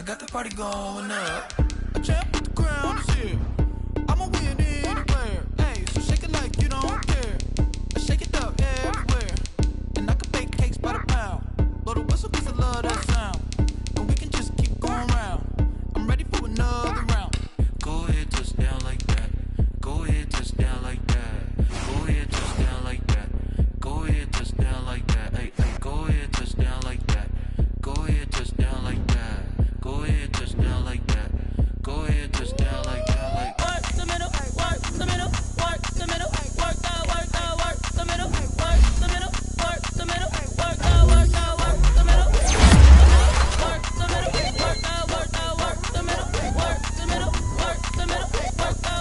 got the party going up. A champ with the crown is here. I'ma win anywhere. Hey, so shake it like you don't care. I shake it up everywhere. And I can bake cakes by the pound. Blow the whistle 'cause I love that sound. And we can just keep going round. I'm ready for another round. Go ahead, touch down like that. Go ahead, touch down like that. Go ahead, touch down like that. Go ahead, touch down like that. Hey, hey, go ahead, touch down like that. Go ahead, touch down like that. Go ahead, touch down like that. Go ahead, touch down like that. Like work the middle, work the middle, work the middle, work the middle, work the middle, work the middle, work the middle, work the middle, work the middle, work the middle, work the middle, work the middle,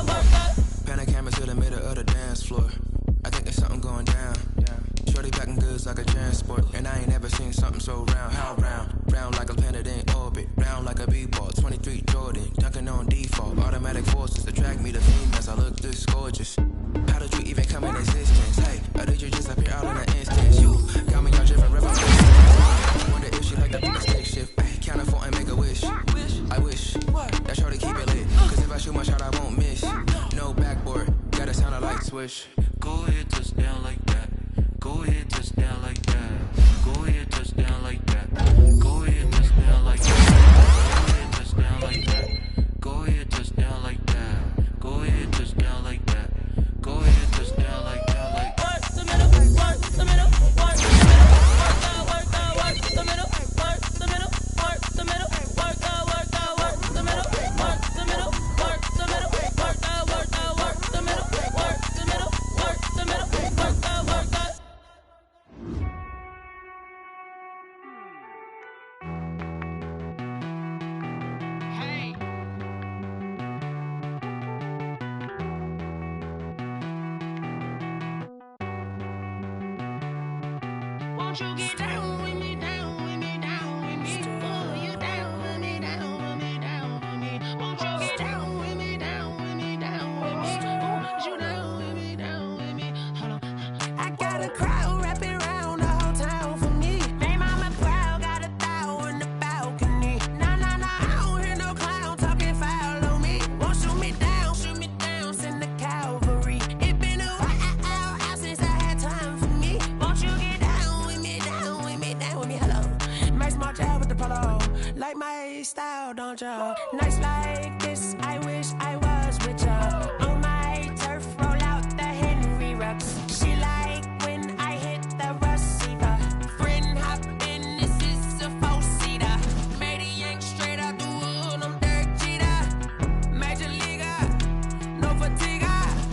work the. Pan the camera to the middle of the dance floor. I think there's something going down. Shorty packing goods like a transport, and I ain't never seen something so round. How round? Round like a planet in orbit, round like a b-ball. 23 Jordan, dunking on default. Automatic forces attract me to females. I look this gorgeous. How did you even come in existence? Hey, or did you just appear out in an instance? You got me on different revelations. Wonder if she like the stick shift. Hey, count it for and make a wish. I wish that shorty keep it lit. 'Cause if I shoot my shot, I won't miss. No backboard, gotta sound a light switch. Go ahead, touch down like that. Go ahead, touch down like that. Go ahead, touch down like that. Go ahead, touch down like that. Go ahead, touch down like that. Go ahead, touch down like that. Go ahead, touch down like that. Go ahead, touch down like that. Like work the middle, work the middle, work the middle, work the middle, work the middle, work the middle, work the middle, work the middle, work the middle, work the middle, work the middle, work the middle, work the middle, work the middle, work the. Won't you get down with me, down with me, down with me? Oh, you down with me, down with me, down with me. Won't you get down with me, down with me, down with me? Oh, you down with me, down with me? Hold on. I got a crowd wrapping around the whole town for me. They mama proud, got a thou in the balcony. Nah, nah, nah, I don't hear no clown talking foul on me. Won't shoot me down, send the cavalry. It been a while since I had time for me. Won't you get down with me, down with me, down with me? Hello. Nice smart job with the polo. Like my style, don't ya? Nice like this, I wish I was with ya. On my turf, roll out the Henry Rux. She like when I hit the receiver. Friend hop in, this is a four-seater. Made a yank straight out the wood, I'm Derek Jeter. Major leaguer, no fatigue.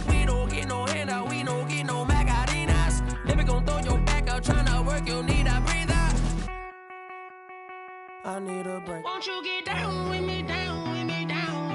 We don't get no handout, we don't get no Macarinas. Never gon' throw your back out, tryna work, you need a breather. I need a break. Won't you get down with me, down with me, down with me?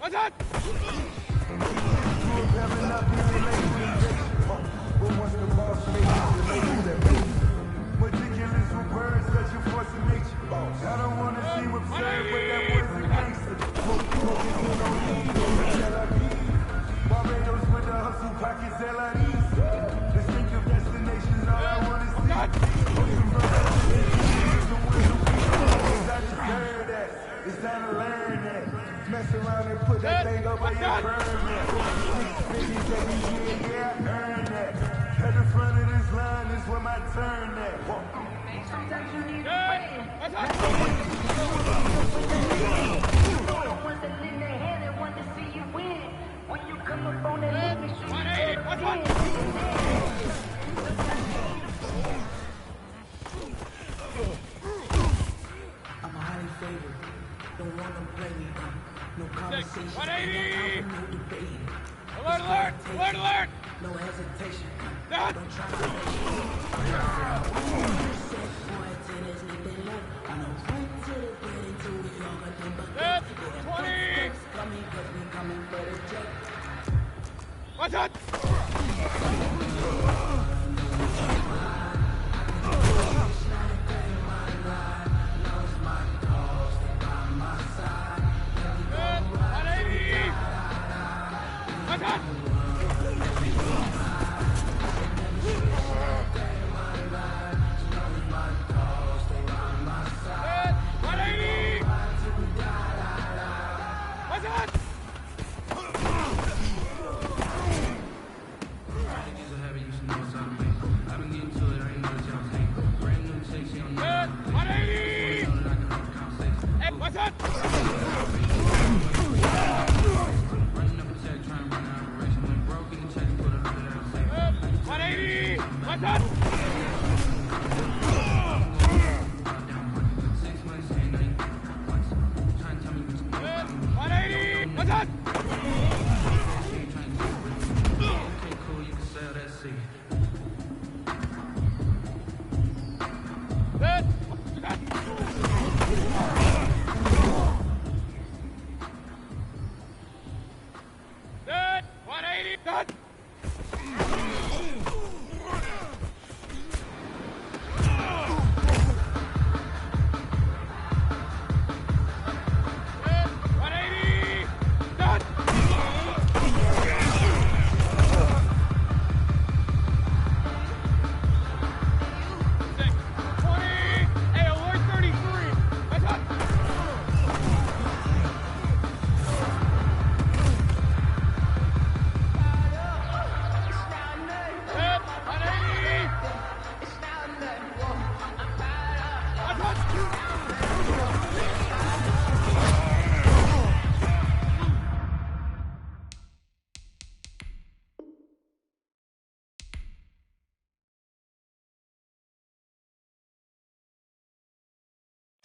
What's that? Meticulous with words, such a force of nature. I don't want to seem absurd, but that was a gangster. Barbados with the hustle pockets, LIDs. Distinctive destinations, all I want to see. I just heard that. It's time to learn that. Mess around and put that thing up on your permit. 6 figures every year, yeah, I earned that. At the front of this line is where my turn at. Sometimes you need a friend. Ones that lend their hand and want to see you win. When you come up on that limb, you shoot I'm highly favored. Don't want to play me. No conversation. 180! No debate. Alert, alert! Alert, alert! No hesitation. That. Don't try to set point and there's nothing left. I know right to the bed until we all got them buckets. That. 20! Coming, cause we coming for the check. What's that?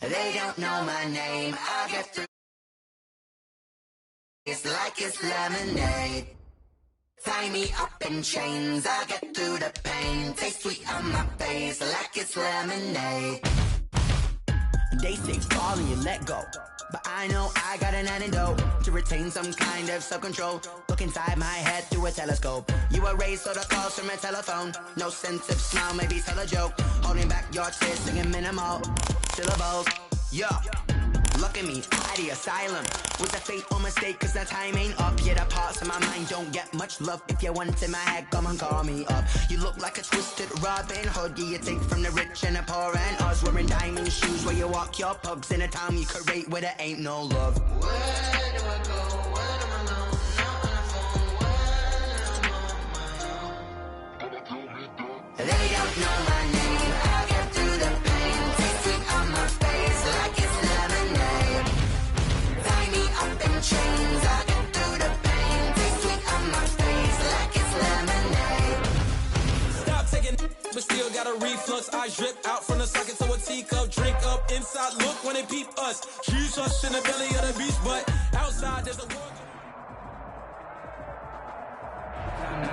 They don't know my name. I get through. It's like it's lemonade. Tie me up in chains. I get through the pain. Taste sweet on my face like it's lemonade. They say fall and you let go, but I know I got an antidote to retain some kind of self-control. Look inside my head through a telescope. You erase all the calls from a telephone. No sense of smile, maybe tell a joke. Holding back your tears, singing minimal syllables. Yeah, look at me, at the asylum. Was a fate or mistake, cause the time ain't up. Yeah, the parts of my mind don't get much love. If you want in my head, come and call me up. You look like a twisted Robin Hood. Yeah, you take from the rich and the poor and us. Wearing diamond shoes where you walk your pugs in a town you create where there ain't no love. Where do I go? Where am I alone? Not on the phone. When I'm on my own. They don't know my name. I get through the pain. Taste sweet on my face like it's lemonade. Tie me up in chains. I get through the pain. Taste sweet on my face like it's lemonade. Stop taking, but still got a reflux. I drip out from the socket to a teacup. Drink up inside. Look when they peep us. She's us in the belly of the beach, but outside there's a world.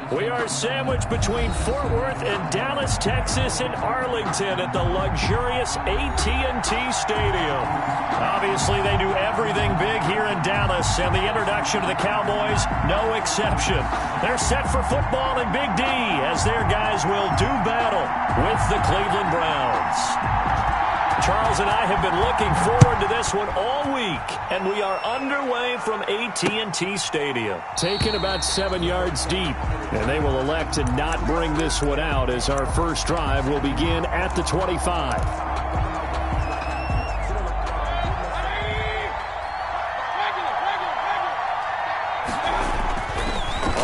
We are sandwiched between Fort Worth and Dallas, Texas, and Arlington at the luxurious AT&T Stadium. Obviously, they do everything big here in Dallas, and the introduction of the Cowboys, no exception. They're set for football in Big D as their guys will do battle with the Cleveland Browns. Charles and I have been looking forward to this one all week, and we are underway from AT&T Stadium. Taken about 7 yards deep, and they will elect to not bring this one out as our first drive will begin at the 25.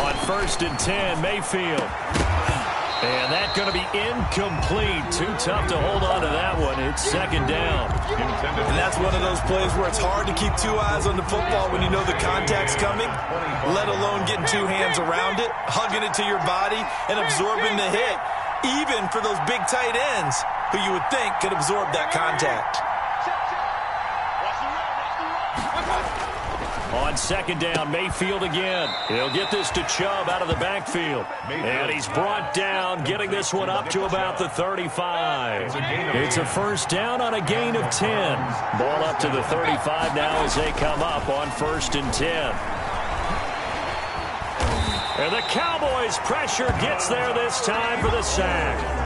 On 1st and 10, Mayfield. And that's going to be incomplete. Too tough to hold on to that one. It's 2nd down. And that's one of those plays where it's hard to keep 2 eyes on the football when you know the contact's coming, let alone getting 2 hands around it, hugging it to your body, and absorbing the hit, even for those big tight ends who you would think could absorb that contact. On 2nd down, Mayfield again. He'll get this to Chubb out of the backfield. And he's brought down, getting this one up to about the 35. It's a 1st down on a gain of 10. Ball up to the 35 now as they come up on 1st and 10. And the Cowboys' pressure gets there this time for the sack.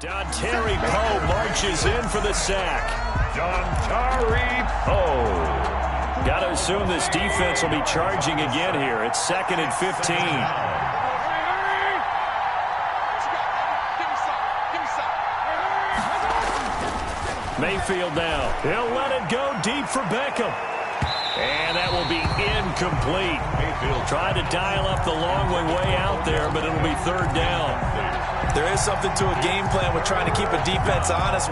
Dontari Poe marches in for the sack. Dontari Poe. Got to assume this defense will be charging again here. It's 2nd and 15. Mayfield now. He'll let it go deep for Beckham. And that will be incomplete. Mayfield tried to dial up the long way out there, but it'll be 3rd down. There is something to a game plan with trying to keep a defense honest.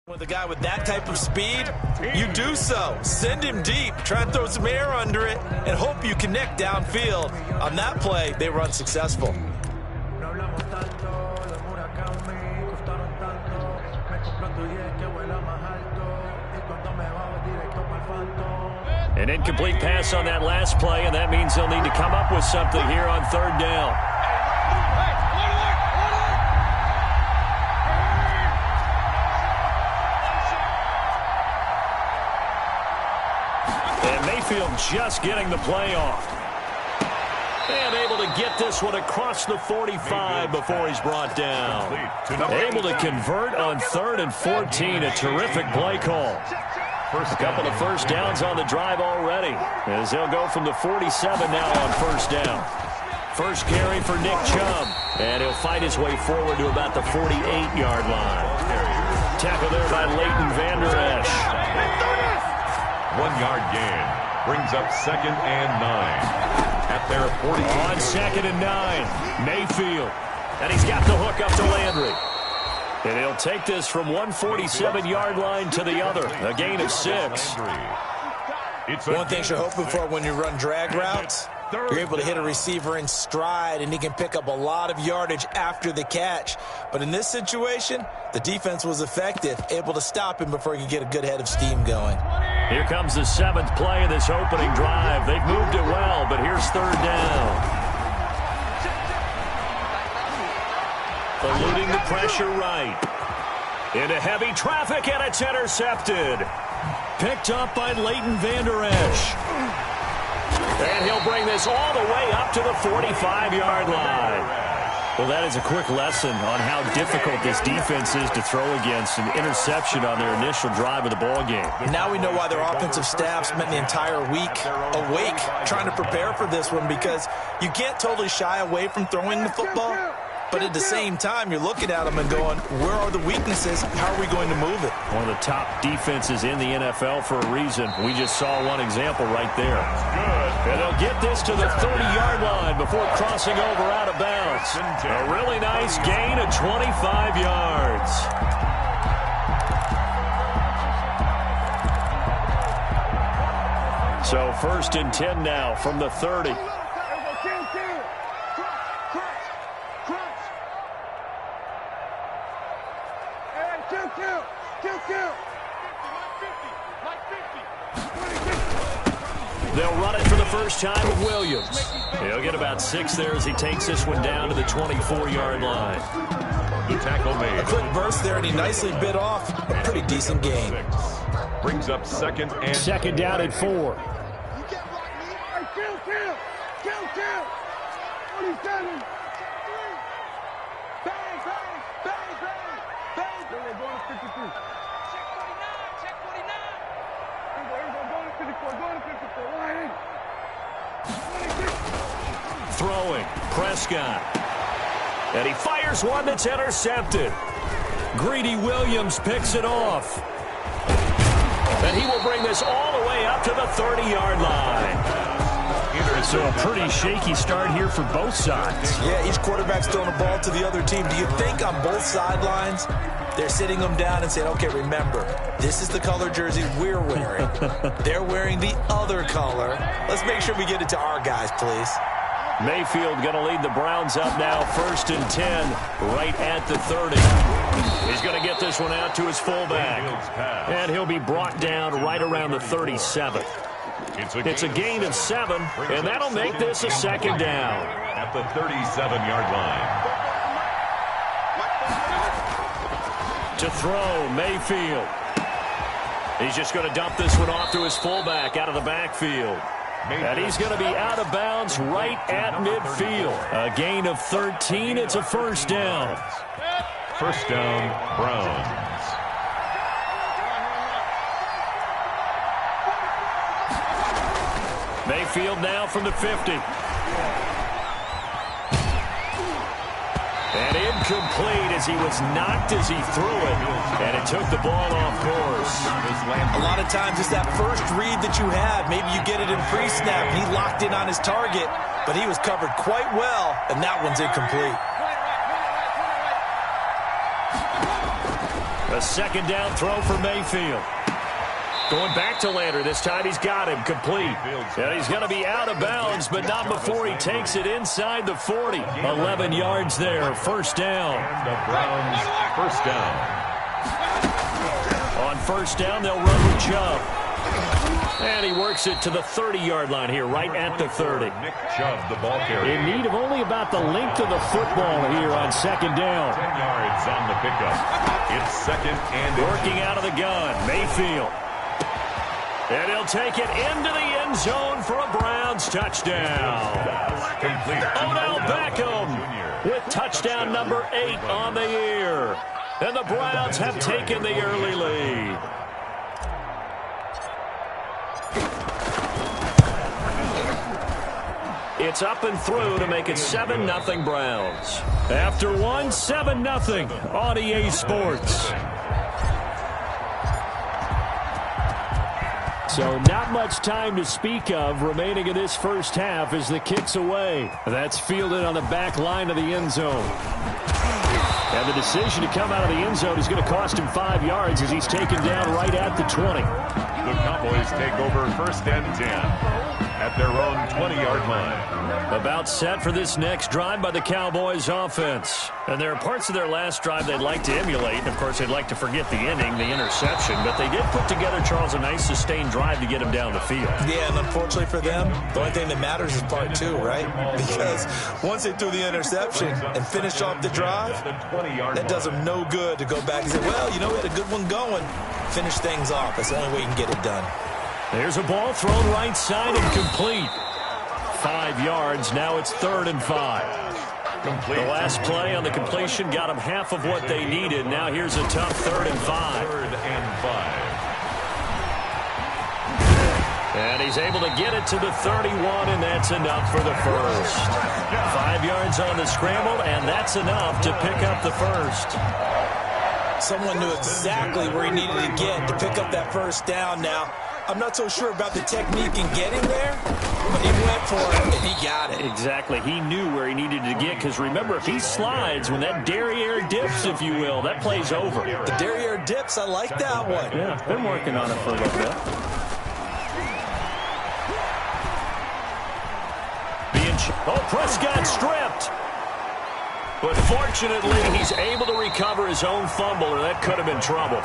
With a guy with that type of speed, you do so. Send him deep, try and throw some air under it, and hope you connect downfield. On that play, they were unsuccessful. An incomplete pass on that last play, and that means they'll need to come up with something here on third down. And Mayfield just getting the play off. And able to get this one across the 45 before he's brought down. Able to convert on 3rd and 14. A terrific play call. A couple of first downs on the drive already, as they'll go from the 47 now on first down. First carry for Nick Chubb, and he'll fight his way forward to about the 48-yard line. Tackle there by Leighton Vander Esch. 1 yard gain brings up 2nd and 9 at their 40. On 2nd and 9, Mayfield, and he's got the hook up to Landry. And he'll take this from 147-yard line to the other. A gain of 6. One thing you're hoping for when you run drag routes, you're able to hit a receiver in stride, and he can pick up a lot of yardage after the catch. But in this situation, the defense was effective, able to stop him before he could get a good head of steam going. Here comes the 7th play of this opening drive. They've moved it well, but here's third down. Eluding the pressure right. Into heavy traffic, and it's intercepted. Picked up by Leighton Vander Esch. And he'll bring this all the way up to the 45-yard line. Well, that is a quick lesson on how difficult this defense is to throw against. An interception on their initial drive of the ballgame. Now we know why their offensive staff spent the entire week awake trying to prepare for this one, because you can't totally shy away from throwing the football. But at the same time, you're looking at them and going, where are the weaknesses? How are we going to move it? One of the top defenses in the NFL for a reason. We just saw one example right there. And they'll get this to the 30-yard line before crossing over out of bounds. A really nice gain of 25 yards. So 1st and 10 now from the 30. They'll run it for the first time with Williams. He'll get about 6 there as he takes this one down to the 24-yard line. The tackle made. A quick burst there, and he nicely bit off a pretty decent gain. Brings up 2nd and 2nd down at 4. Throwing, Prescott. And he fires one that's intercepted. Greedy Williams picks it off. And he will bring this all the way up to the 30-yard line. So a pretty shaky start here for both sides. Yeah, each quarterback's throwing a ball to the other team. Do you think on both sidelines they're sitting them down and saying, okay, remember, this is the color jersey we're wearing. They're wearing the other color. Let's make sure we get it to our guys, please. Mayfield going to lead the Browns up now, 1st and 10, right at the 30. He's going to get this one out to his fullback. And he'll be brought down right around the 37. It's a gain of 7, and that'll make this a 2nd down. At the 37-yard line. To throw, Mayfield. He's just going to dump this one off to his fullback out of the backfield. And he's going to be out of bounds right at midfield. A gain of 13. It's a 1st down. 1st down, Browns. Mayfield now from the 50. And incomplete as he was knocked as he threw it. And it took the ball off course. A lot of times it's that first read that you have. Maybe you get it in pre-snap, and he locked in on his target, but he was covered quite well, and that one's incomplete. A 2nd down throw for Mayfield. Going back to Landry. This time he's got him complete. And he's going to be out of bounds, but not before he takes it inside the 40. 11 yards there. 1st down. And the Browns, 1st down. On 1st down, they'll run with Chubb. And he works it to the 30-yard line here, right at the 30. Nick Chubb, the ball carrier. In need of only about the length of the football here on second down. 10 yards on the pickup. It's second and working out of the gun, Mayfield. And he'll take it into the end zone for a Browns touchdown. Complete. Odell Beckham with touchdown number 8 on the year. And the Browns have taken the early lead. It's up and through to make it 7-0 Browns. After one, 7-0 on EA Sports. So not much time to speak of remaining in this first half as the kick's away. That's fielded on the back line of the end zone. And the decision to come out of the end zone is going to cost him 5 yards as he's taken down right at the 20. The Cowboys take over first and 10 at their own 20-yard line. About set for this next drive by the Cowboys offense. And there are parts of their last drive they'd like to emulate. And, of course, they'd like to forget the inning, the interception. But they did put together, Charles, a nice sustained drive to get him down the field. Yeah, and unfortunately for them, the only thing that matters is part 2, right? Because once they threw the interception and finished off the drive, that does them no good to go back and say, well, you know, we had a good one going. Finish things off. That's the only way you can get it done. There's a ball thrown right side and complete. 5 yards. Now it's 3rd and 5. Complete. The last play on the completion got them half of what they needed. Now here's a tough 3rd and 5. 3rd and 5. And he's able to get it to the 31, and that's enough for the first. 5 yards on the scramble, and that's enough to pick up the first. Someone knew exactly where he needed to get to pick up that first down. Now, I'm not so sure about the technique in getting there, but he went for it, and he got it. Exactly. He knew where he needed to get, because remember, if he slides, when that derriere dips, if you will, that play's over. The derriere dips, I like that one. Yeah, been working on it for a little bit. Prescott stripped. But fortunately, he's able to recover his own fumble, or that could have been trouble.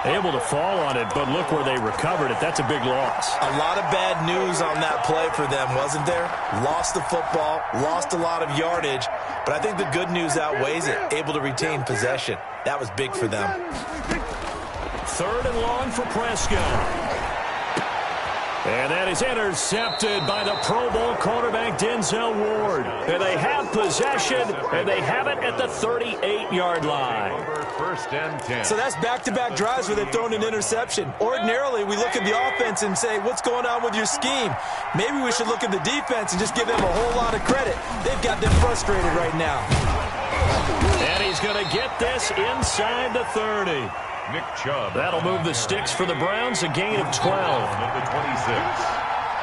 Able to fall on it, but look where they recovered it. That's a big loss. A lot of bad news on that play for them, wasn't there? Lost the football, lost a lot of yardage, but I think the good news outweighs it. Able to retain possession. That was big for them. 3rd and long for Prescott. And that is intercepted by the Pro Bowl quarterback Denzel Ward. And they have possession, and they have it at the 38-yard line. First and 10. So that's back-to-back drives where they've thrown an interception. Ordinarily, we look at the offense and say, what's going on with your scheme? Maybe we should look at the defense and just give them a whole lot of credit. They've got them frustrated right now. And he's going to get this inside the 30. Nick Chubb. That'll move the sticks for the Browns, a gain of 12. At the 26,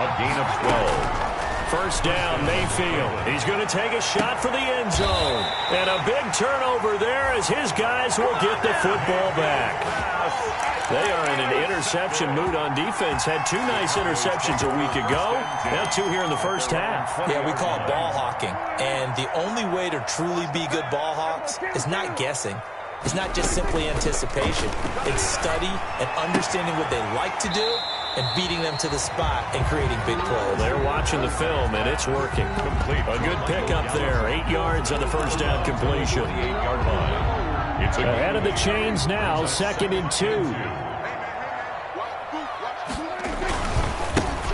a gain of 12. First down, Mayfield. He's going to take a shot for the end zone. And a big turnover there as his guys will get the football back. They are in an interception mood on defense. Had 2 nice interceptions a week ago. Now 2 here in the first half. Yeah, we call it ball hawking. And the only way to truly be good ball hawks is not guessing. It's not just simply anticipation. It's study and understanding what they like to do and beating them to the spot and creating big plays. They're watching the film, and it's working. Complete. A good pickup there. 8 yards on the first down completion. 8-yard line. It's ahead of the chains now, 2nd and 2.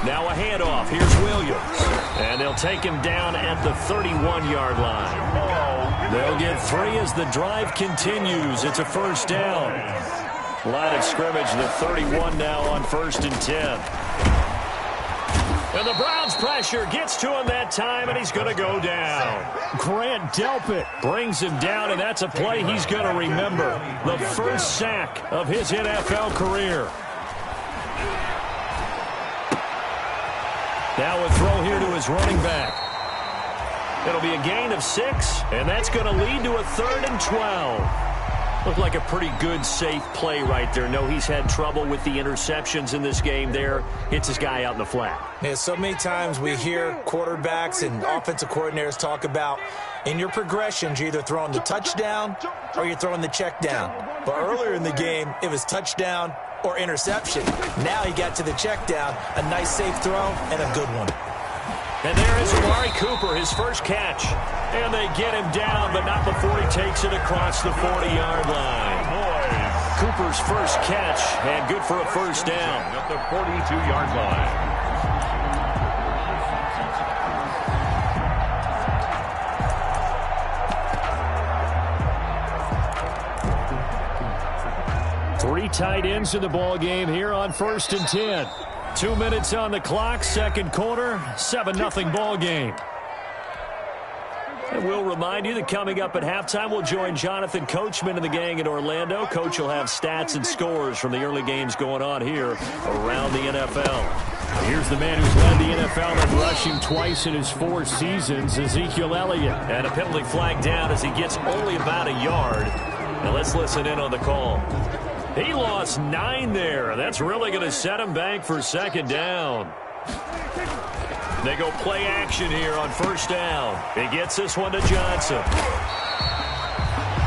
Now a handoff. Here's Williams. And they'll take him down at the 31-yard line. They'll get 3 as the drive continues. It's a first down. Line of scrimmage, the 31 now on 1st and 10. And the Browns pressure gets to him that time, and he's going to go down. Grant Delpit brings him down, and that's a play he's going to remember. The first sack of his NFL career. Now a throw here to his running back. It'll be a gain of 6, and that's going to lead to a 3rd and 12. Looked like a pretty good, safe play right there. No, he's had trouble with the interceptions in this game there. Hits his guy out in the flat. Yeah, so many times we hear quarterbacks and offensive coordinators talk about in your progressions, you're either throwing the touchdown or you're throwing the check down. But earlier in the game, it was touchdown or interception. Now he got to the check down, a nice safe throw, and a good one. And there is Amari Cooper, his first catch. And they get him down, but not before he takes it across the 40-yard line. Cooper's first catch, and good for a first down. At the 42-yard line. Three tight ends in the ball game here on 1st and 10. 2 minutes on the clock, second quarter, 7-0 ball game. And we'll remind you that coming up at halftime, we'll join Jonathan Coachman and the gang in Orlando. Coach will have stats and scores from the early games going on here around the NFL. Here's the man who's led the NFL in rushing twice in his 4 seasons, Ezekiel Elliott. And a penalty flag down as he gets only about a yard. Now let's listen in on the call. He lost 9 there. That's really going to set him back for second down. They go play action here on first down. He gets this one to Johnson.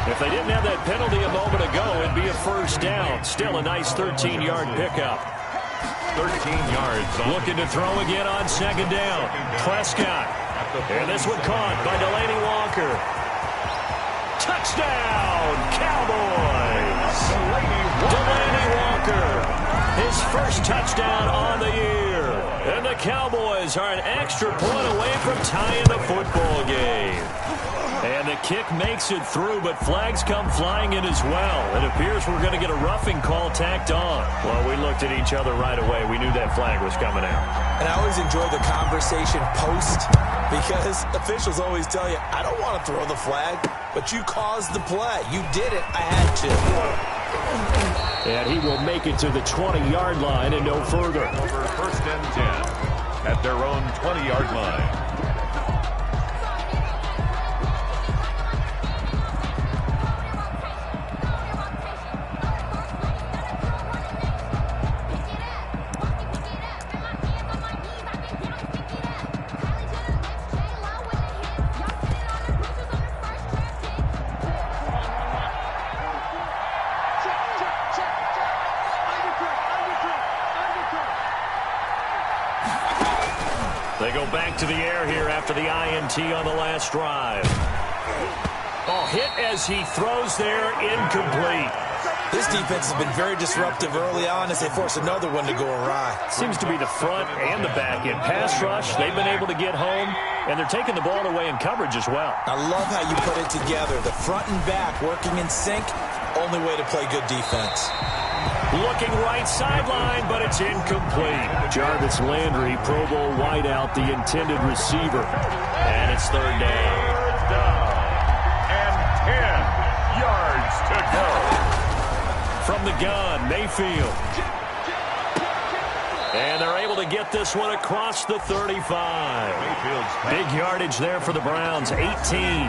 If they didn't have that penalty a moment ago, it'd be a first down. Still a nice 13-yard pickup. 13 yards. Looking to throw again on second down. Prescott. And this one caught by Delaney Walker. Touchdown, Cowboys. Delaney Walker. His first touchdown on the year. And the Cowboys are an extra point away from tying the football game. And the kick makes it through, but flags come flying in as well. It appears we're going to get a roughing call tacked on. Well, we looked at each other right away. We knew that flag was coming out. And I always enjoy the conversation post because officials always tell you, I don't want to throw the flag, but you caused the play. You did it. I had to. And he will make it to the 20-yard line and no further. Over 1st and 10 at their own 20-yard line. They go back to the air here after the INT on the last drive. Oh, hit as he throws there, incomplete. This defense has been very disruptive early on as they force another one to go awry. Seems to be the front and the back end. Pass rush, they've been able to get home, and they're taking the ball away in coverage as well. I love how you put it together. The front and back working in sync, only way to play good defense. Looking right sideline, but it's incomplete. Jarvis Landry, Pro Bowl wideout, the intended receiver. And it's third down. Third down. And 10 yards to go. From the gun, Mayfield. And they're able to get this one across the 35. Big yardage there for the Browns, 18.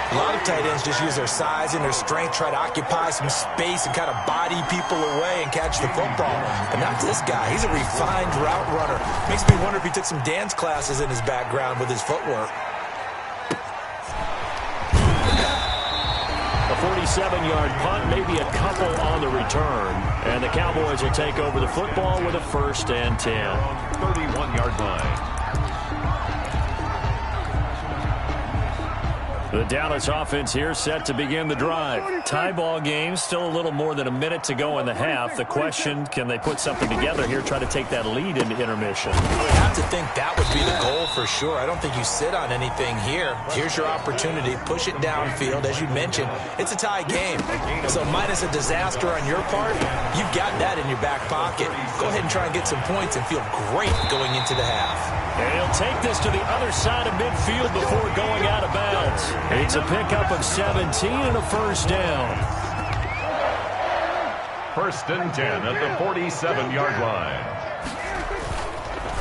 A lot of tight ends just use their size and their strength, try to occupy some space and kind of body people away and catch the football. But not this guy. He's a refined route runner. Makes me wonder if he took some dance classes in his background with his footwork. A 47-yard punt, maybe a couple on the return. And the Cowboys will take over the football with a 1st and 10. 31-yard line. The Dallas offense here set to begin the drive. Tie ball game, still a little more than a minute to go in the half. The question, can they put something together here, try to take that lead into intermission? You have to think that would be the goal for sure. I don't think you sit on anything here. Here's your opportunity. Push it downfield. As you mentioned, it's a tie game. So minus a disaster on your part, you've got that in your back pocket. Go ahead and try and get some points and feel great going into the half. And he'll take this to the other side of midfield before going out of bounds. It's a pickup of 17 and a first down. 1st and 10 at the 47-yard line.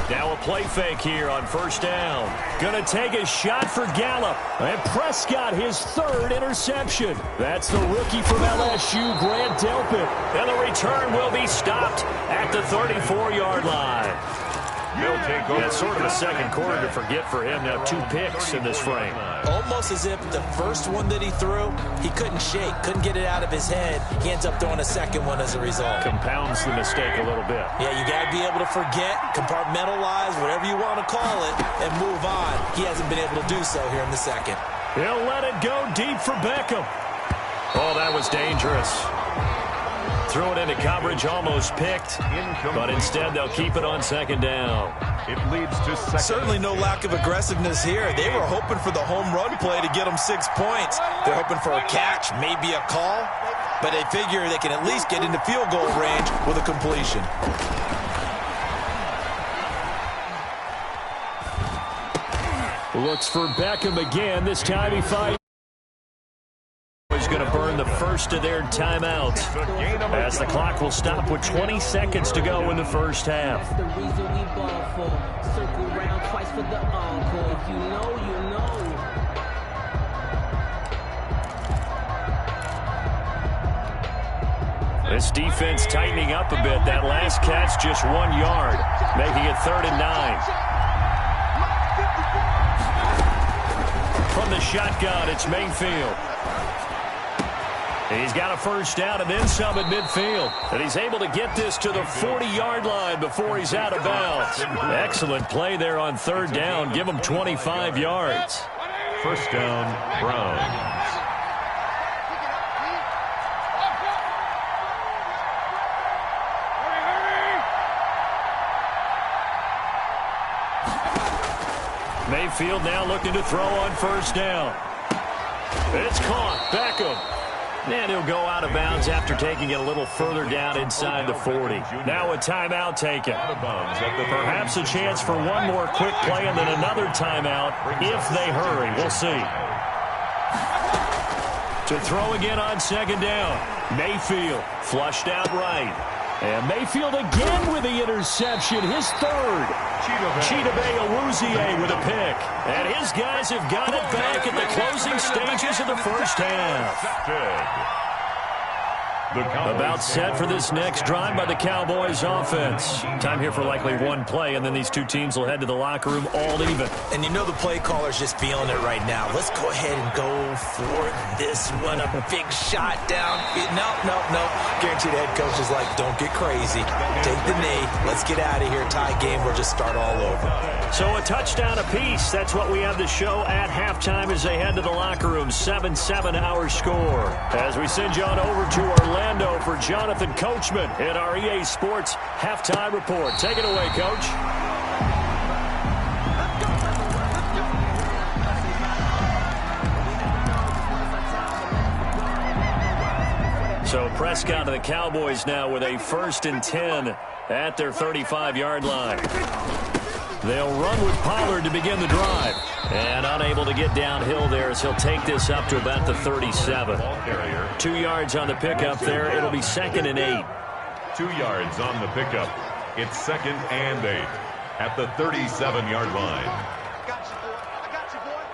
Now a play fake here on first down. Gonna take a shot for Gallup. And Prescott, his 3rd interception. That's the rookie from LSU, Grant Delpit. And the return will be stopped at the 34-yard line. They'll take over. Yeah, it's sort of a second quarter to forget for him. Now 2 picks in this frame. Almost as if the first one that he threw, he couldn't shake, couldn't get it out of his head. He ends up throwing a second one as a result. Compounds the mistake a little bit. Yeah, you got to be able to forget, compartmentalize, whatever you want to call it, and move on. He hasn't been able to do so here in the second. He'll let it go deep for Beckham. Oh, that was dangerous. Threw it into coverage, almost picked, but instead they'll keep it on second down. It leads to second. Certainly no lack of aggressiveness here. They were hoping for the home run play to get them 6 points. They're hoping for a catch, maybe a call, but they figure they can at least get into field goal range with a completion. Looks for Beckham again. This time he fights. He's going to burn the first of their timeouts as the clock will stop with 20 seconds to go in the first half. That's the reason we ball for. Circle round twice for the encore. If you know, you know. This defense tightening up a bit. That last catch just 1 yard, making it 3rd and 9. From the shotgun, it's Mayfield. He's got a first down and then some at midfield. And he's able to get this to the 40-yard line before he's out of bounds. Excellent play there on 3rd down. Give him 25 yards. First down, Browns. Mayfield now looking to throw on first down. It's caught. Beckham. And he'll go out of bounds after taking it a little further down inside the 40. Now a timeout taken. Perhaps a chance for one more quick play and then another timeout if they hurry. We'll see. To throw again on second down. Mayfield flushed out right. And Mayfield again with the interception, his 3rd. Chidobe Awuzie with a pick. And his guys have got it back at the closing stages of the first half. About set for this next drive by the Cowboys offense. Time here for likely one play, and then these two teams will head to the locker room all even. And you know the play caller's just feeling it right now. Let's go ahead and go for this one. A big shot down. No. Guaranteed the head coach is like, don't get crazy. Take the knee. Let's get out of here. Tie game. We'll just start all over. So a touchdown apiece. That's what we have to show at halftime as they head to the locker room. 7-7 our score. As we send you on over to Orlando for Jonathan Coachman in our EA Sports halftime report. Take it away, Coach. So Prescott and the Cowboys now with a 1st and 10 at their 35-yard line. They'll run with Pollard to begin the drive. And unable to get downhill there as he'll take this up to about the 37. 2 yards on the pickup there. It'll be 2nd and 8. 2 yards on the pickup. It's 2nd and 8 at the 37-yard line. I got you, boy.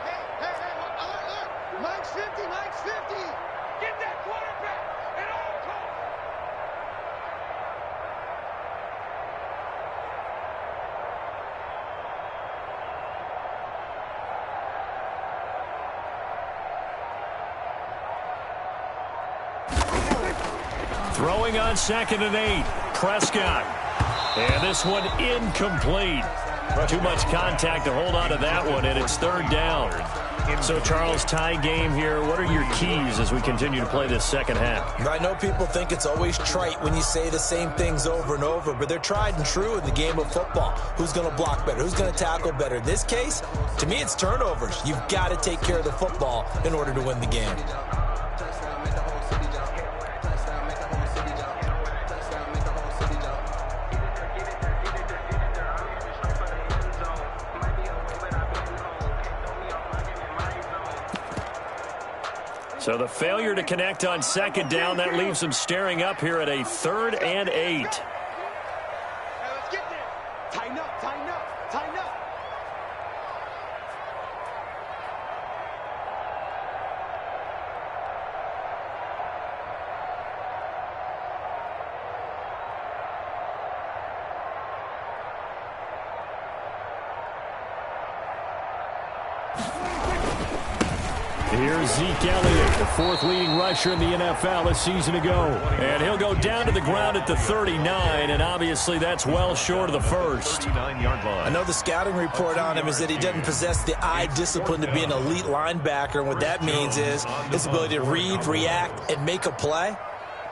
Hey, look. Mike's 50. Get that quarterback at all costs. Throwing on 2nd and 8. Prescott. And this one incomplete. Too much contact to hold on to that one, and it's 3rd down. So, Charles, tie game here. What are your keys as we continue to play this second half? I know people think it's always trite when you say the same things over and over, but they're tried and true in the game of football. Who's going to block better? Who's going to tackle better? In this case, to me, it's turnovers. You've got to take care of the football in order to win the game. So the failure to connect on 2nd down, that leaves them staring up here at a 3rd and 8. Let's get there. Tighten up. Here's Zeke Elliott, the fourth leading rusher in the NFL a season ago. And he'll go down to the ground at the 39, and obviously that's well short of the first. I know the scouting report on him is that he doesn't possess the eye discipline to be an elite linebacker, and what that means is his ability to read, react, and make a play.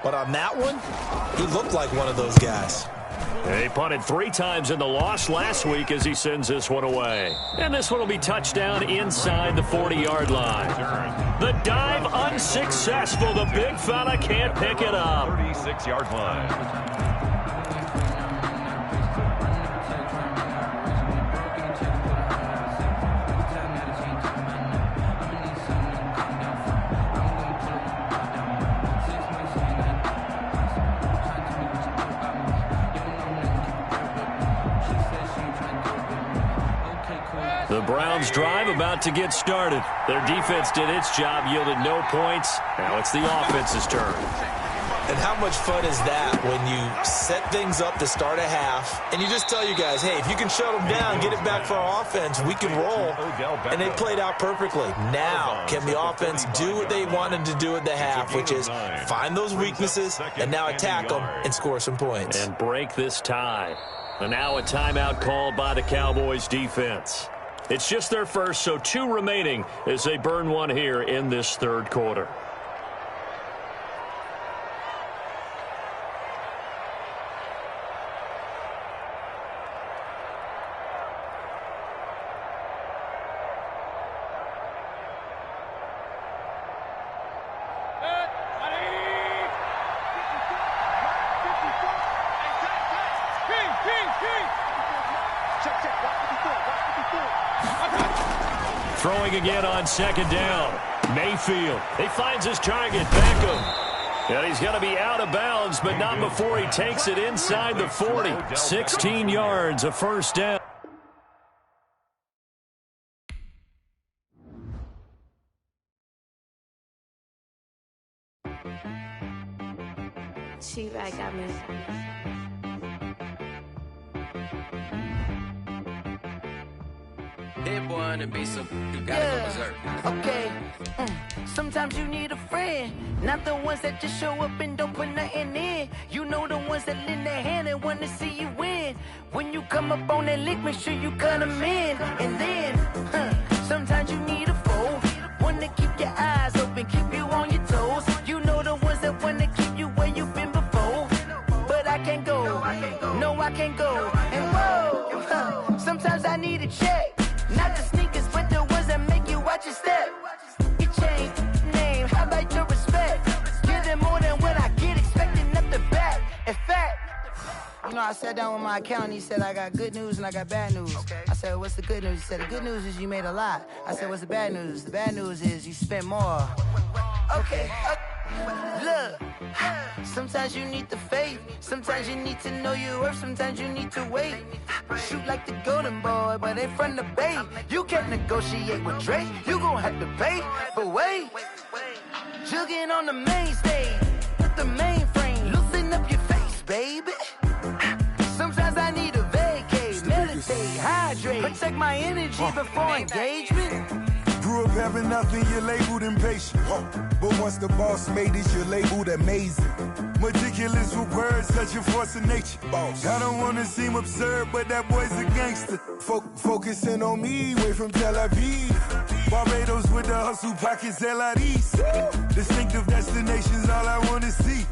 But on that one, he looked like one of those guys. He punted 3 times in the loss last week as he sends this one away. And this one will be touchdown inside the 40-yard line. The dive unsuccessful. The big fella can't pick it up. 36-yard line. The Browns drive about to get started. Their defense did its job, yielded no points. Now it's the offense's turn. And how much fun is that when you set things up to start a half, and you just tell you guys, hey, if you can shut them down, get it back for our offense, we can roll. And they played out perfectly. Now, can the offense do what they wanted to do at the half, which is find those weaknesses and now attack them and score some points. And break this tie. And now a timeout called by the Cowboys defense. It's just their first, so 2 remaining as they burn one here in this third quarter. Throwing again on second down. Mayfield. He finds his target, Beckham. And he's going to be out of bounds, but not before he takes it inside the 40. 16 yards, a first down. She-Bag got me. Hit boy on the beat, so you gotta go berserk. Okay. Sometimes you need a friend, not the ones that just show up and don't put nothing in. You know the ones that lend their hand and want to see you win. When you come up on that lick, make sure you cut them in. And then, sometimes you need a foe, one to keep your eyes open, keep you on your toes. You know the ones that want to keep you where you've been before. But I can't go, no I can't go. And whoa, sometimes I need a check. Not the sneakers, but the ones that make you watch your step. You change name, how about your respect? Give them more than what I get, expecting up the back. In fact, you know, I sat down with my accountant, he said, I got good news and I got bad news. I said, what's the good news? He said, the good news is you made a lot. I said, what's the bad news? The bad news is you spent more. Okay. Look, sometimes you need the faith, sometimes you need to know your worth, sometimes you need to wait. Shoot like the golden boy, but ain't from the bay. You can't negotiate with Drake, you gon' have to pay. But wait, jugging on the main stage, with the mainframe, loosen up your face, baby. Sometimes I need a vacate, meditate, hydrate, protect my energy before engagement. Grew up having nothing, you're labeled impatient. But once the boss made it, you're labeled amazing. Meticulous with words, such a force of nature. I don't wanna seem absurd, but that boy's a gangster. Focusing on me, way from Tel Aviv. Barbados with the hustle pockets, LIDs. Distinctive destinations, all I wanna see.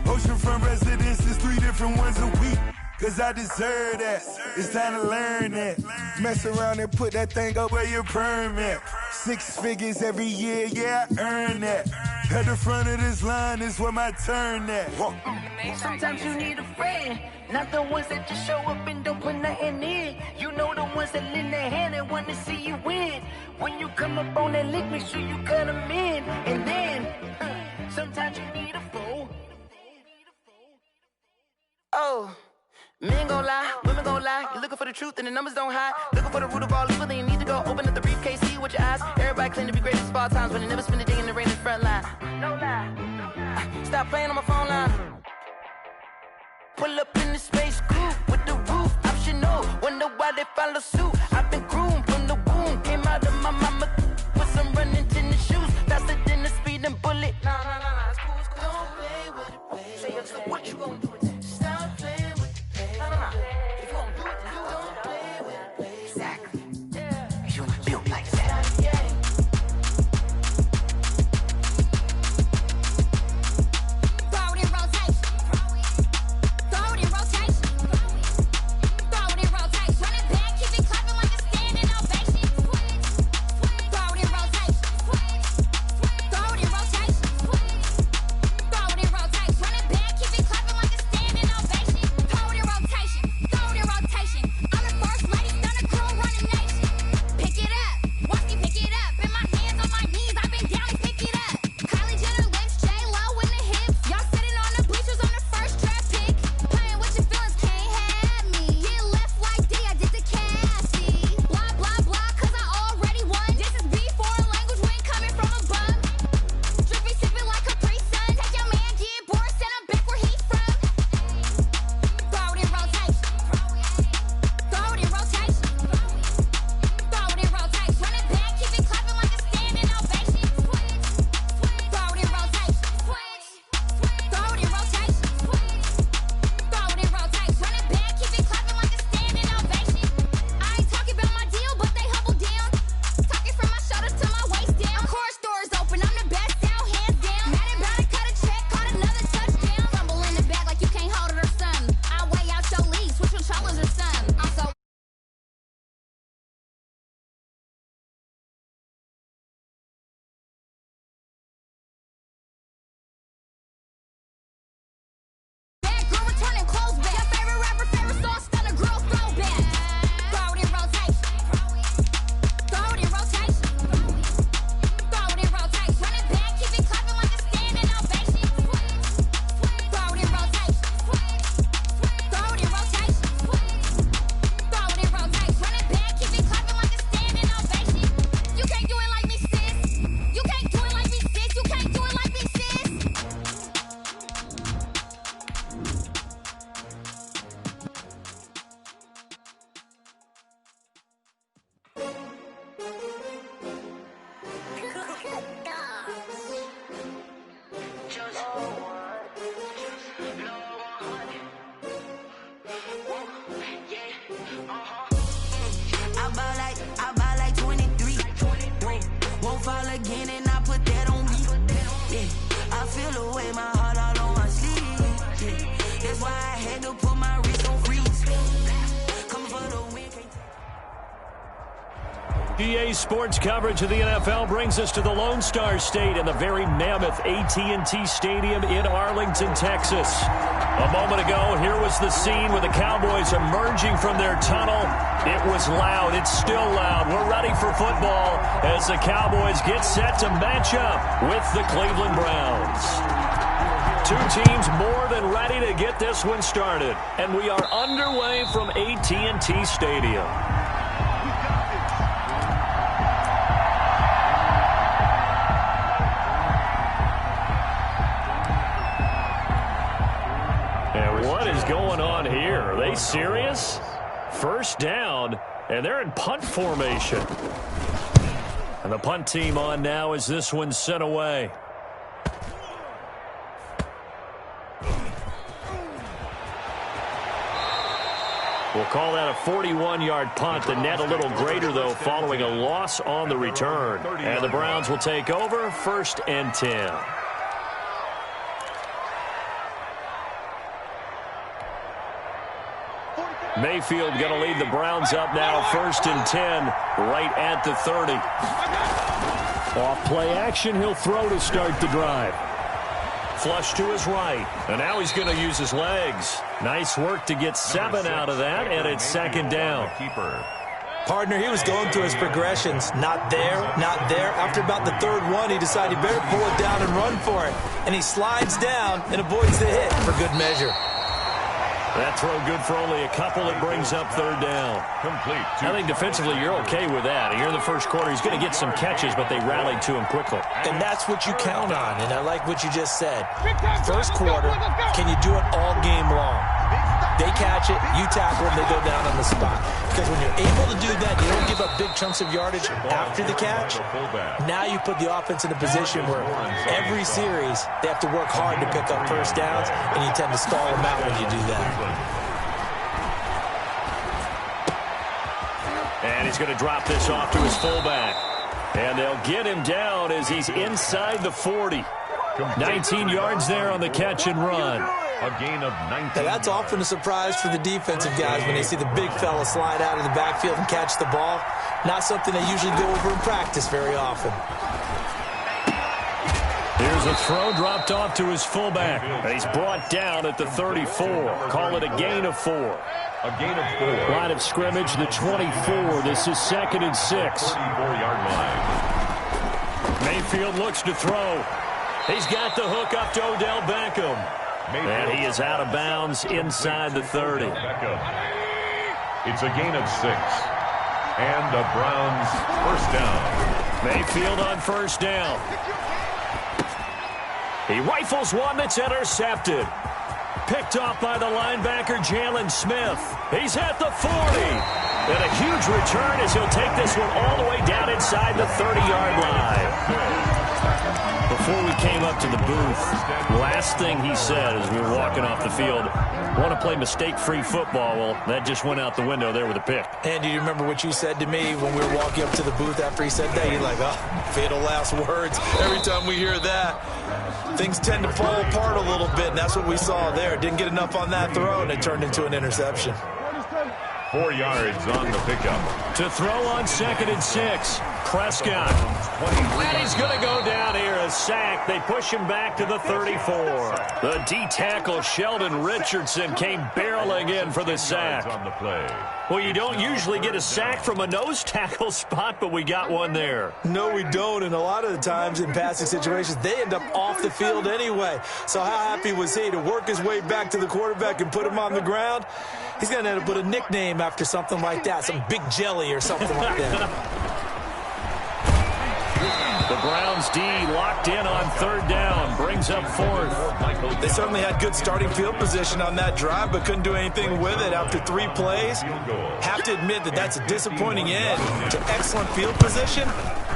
Oceanfront residences, 3 different ones a week. Cause I deserve that, it's time to learn that. Mess around and put that thing up where your permit. 6 figures every year, yeah, I earn that. At the front of this line is where my turn at. Sometimes you need a friend, not the ones that just show up and don't put nothing in. You know the ones that lend their hand and want to see you win. When you come up on that lick, make sure you cut them in. And then, sometimes you need a foe. Oh. Men gon' lie, women gon' lie. You're looking for the truth and the numbers don't hide. Looking for the root of all evil, then you need to go open up the briefcase, see with your eyes. Everybody claim to be greatest of all times, but they never spend a day in the rain in the front line. No lie. Stop playing on my phone line. Pull up in the space coupe with the roof optional. Wonder why they follow suit. I've been groomed from the womb, came out of my mama EA Sports coverage of the NFL brings us to the Lone Star State and the very mammoth AT&T Stadium in Arlington, Texas. A moment ago, here was the scene with the Cowboys emerging from their tunnel. It was loud. It's still loud. We're ready for football as the Cowboys get set to match up with the Cleveland Browns. Two teams more than ready to get this one started. And we are underway from AT&T Stadium. What is going on here? Are they serious? First down, and they're in punt formation. And the punt team on now as this one's sent away. We'll call that a 41-yard punt. The net a little greater, though, following a loss on the return. And the Browns will take over, 1st and 10. Mayfield going to lead the Browns up now, 1st and 10, right at the 30. Off play action, he'll throw to start the drive. Flush to his right, and now he's going to use his legs. Nice work to get 7 out of that, and it's 2nd down. Partner, he was going through his progressions. Not there, not there. After about the 3rd one, he decided he better pull it down and run for it. And he slides down and avoids the hit for good measure. That throw good for only a couple. It brings up 3rd down. Complete. I think defensively you're okay with that. Here in the first quarter, he's going to get some catches, but they rallied to him quickly. And that's what you count on, and I like what you just said. First quarter, can you do it all game long? They catch it, you tackle them, they go down on the spot. Because when you're able to do that, you don't give up big chunks of yardage after the catch. Now you put the offense in a position where every series they have to work hard to pick up first downs, and you tend to stall them out when you do that. And he's going to drop this off to his fullback. And they'll get him down as he's inside the 40. 19 yards there on the catch and run. A gain of 19. Now that's often a surprise for the defensive guys when they see the big fella slide out of the backfield and catch the ball. Not something they usually go over in practice very often. Here's a throw dropped off to his fullback. And he's brought down at the 34. Call it a gain of 4. A gain of 4. Line of scrimmage, the 24. This is 2nd and 6. 34-yard line. Mayfield looks to throw. He's got the hook up to Odell Beckham. And he is out of bounds inside the 30. It's a gain of 6. And the Browns first down. Mayfield on first down. He rifles one that's intercepted. Picked off by the linebacker, Jalen Smith. He's at the 40. And a huge return as he'll take this one all the way down inside the 30-yard line. Before we came up to the booth, last thing he said as we were walking off the field, want to play mistake-free football. Well, that just went out the window there with a pick. And do you remember what you said to me when we were walking up to the booth after he said that? You're like, oh, fatal last words. Every time we hear that, things tend to fall apart a little bit, and that's what we saw there. Didn't get enough on that throw, and it turned into an interception. 4 yards on the pickup. To throw on 2nd and 6. Prescott. And he's going to go down here, a sack. They push him back to the 34. The D-tackle, Sheldon Richardson, came barreling in for the sack. On the play. Well, you don't usually get a sack from a nose tackle spot, but we got one there. No, we don't, and a lot of the times in passing situations, they end up off the field anyway. So how happy was he to work his way back to the quarterback and put him on the ground? He's going to end up with a nickname after something like that, some Big Jelly or something like that. The Browns D locked in on 3rd down, brings up 4th. They certainly had good starting field position on that drive, but couldn't do anything with it after 3 plays. Have to admit that that's a disappointing end to excellent field position.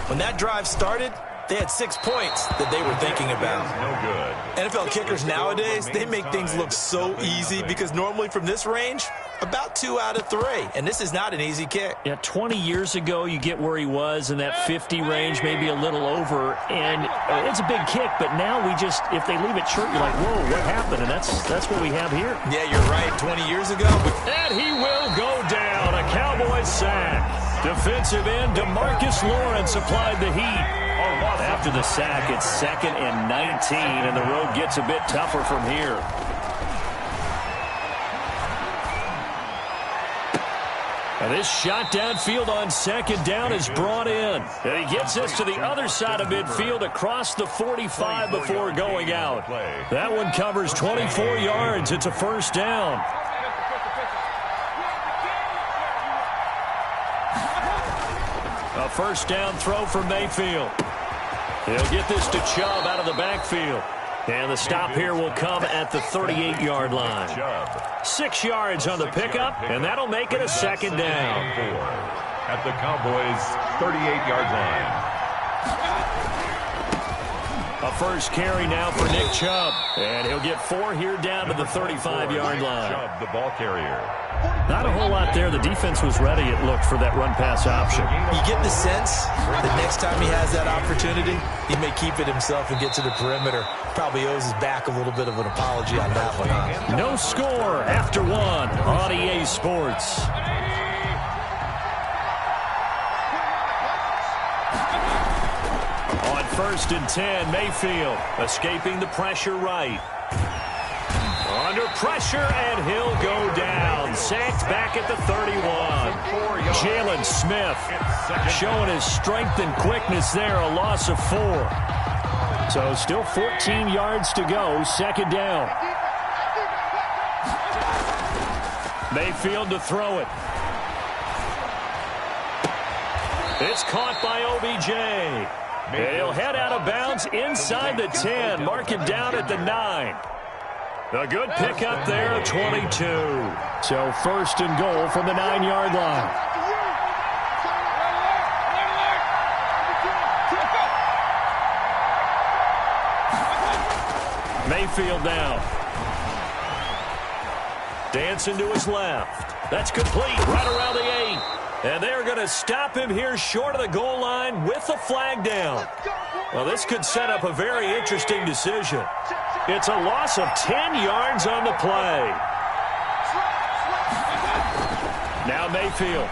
When that drive started, they had 6 points that they were thinking about. No good. NFL kickers nowadays, they make things look so easy because normally from this range, about 2 out of 3. And this is not an easy kick. Yeah, 20 years ago, you get where he was in that 50 range, maybe a little over. And it's a big kick, but now we just, if they leave it short, you're like, whoa, what happened? And that's what we have here. Yeah, you're right. 20 years ago. And he will go down. A Cowboys sack. Defensive end DeMarcus Lawrence applied the heat. After the sack, it's 2nd and 19, and the road gets a bit tougher from here. And this shot downfield on 2nd down is brought in. And he gets this to the other side of midfield across the 45 before going out. That one covers 24 yards. It's a first down. A first down throw for Mayfield. He'll get this to Chubb out of the backfield. And the stop here will come at the 38-yard line. 6 yards on the pickup, and that'll make it a second down. At the Cowboys' 38-yard line. A first carry now for Nick Chubb. And he'll get 4 here down to the 35-yard line. Chubb, the ball carrier. Not a whole lot there. The defense was ready, it looked, for that run-pass option. You get the sense that next time he has that opportunity, he may keep it himself and get to the perimeter. Probably owes his back a little bit of an apology on that one. Huh? No score after 1 on EA Sports. On 1st and 10, Mayfield escaping the pressure right. Under pressure, and he'll go down. Sacked back at the 31. Jalen Smith showing his strength and quickness there, a loss of 4. So still 14 yards to go, second down. Mayfield to throw it. It's caught by OBJ. And he'll head out of bounds inside the 10, mark it down at the 9. A good pickup there, 22. So 1st and goal from the 9-yard line. Mayfield down. Dancing to his left. That's complete right around the 8. And they're going to stop him here short of the goal line with the flag down. Well, this could set up a very interesting decision. It's a loss of 10 yards on the play. Now Mayfield.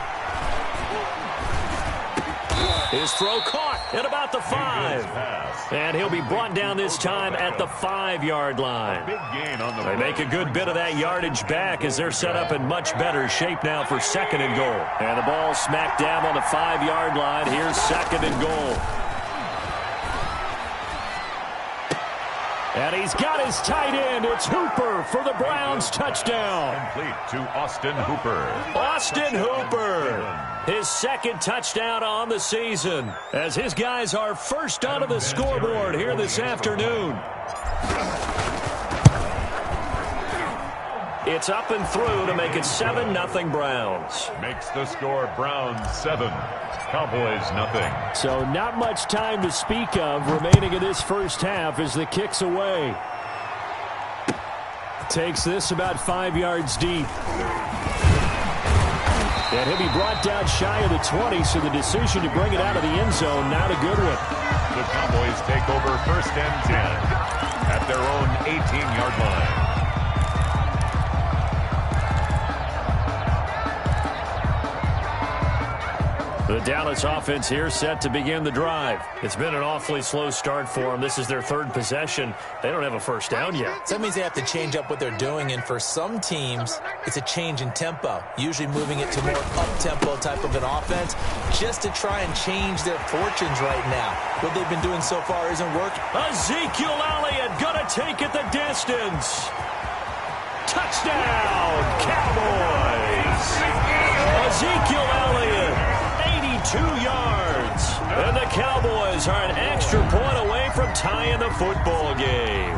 His throw caught at about the 5. And he'll be brought down this time at the 5-yard line. They make a good bit of that yardage back as they're set up in much better shape now for 2nd and goal. And the ball smack dab on the 5-yard line. Here's 2nd and goal. And he's got his tight end. It's Hooper for the Browns touchdown. Complete to Austin Hooper. Austin Hooper. His 2nd touchdown on the season as his guys are first onto the scoreboard here this afternoon. It's up and through to make it 7-0 Browns. Makes the score Browns 7. Cowboys nothing. So not much time to speak of remaining in this first half as the kick's away. Takes this about 5 yards deep. And he'll be brought down shy of the 20, so the decision to bring it out of the end zone, not a good one. The Cowboys take over 1st and 10 at their own 18-yard line. The Dallas offense here set to begin the drive. It's been an awfully slow start for them. This is their 3rd possession. They don't have a first down yet. So that means they have to change up what they're doing, and for some teams, it's a change in tempo, usually moving it to more up-tempo type of an offense just to try and change their fortunes right now. What they've been doing so far isn't working. Ezekiel Elliott gonna take it the distance. Touchdown, Cowboys! Ezekiel Elliott, 82 yards. And the Cowboys are an extra point away from tying the football game.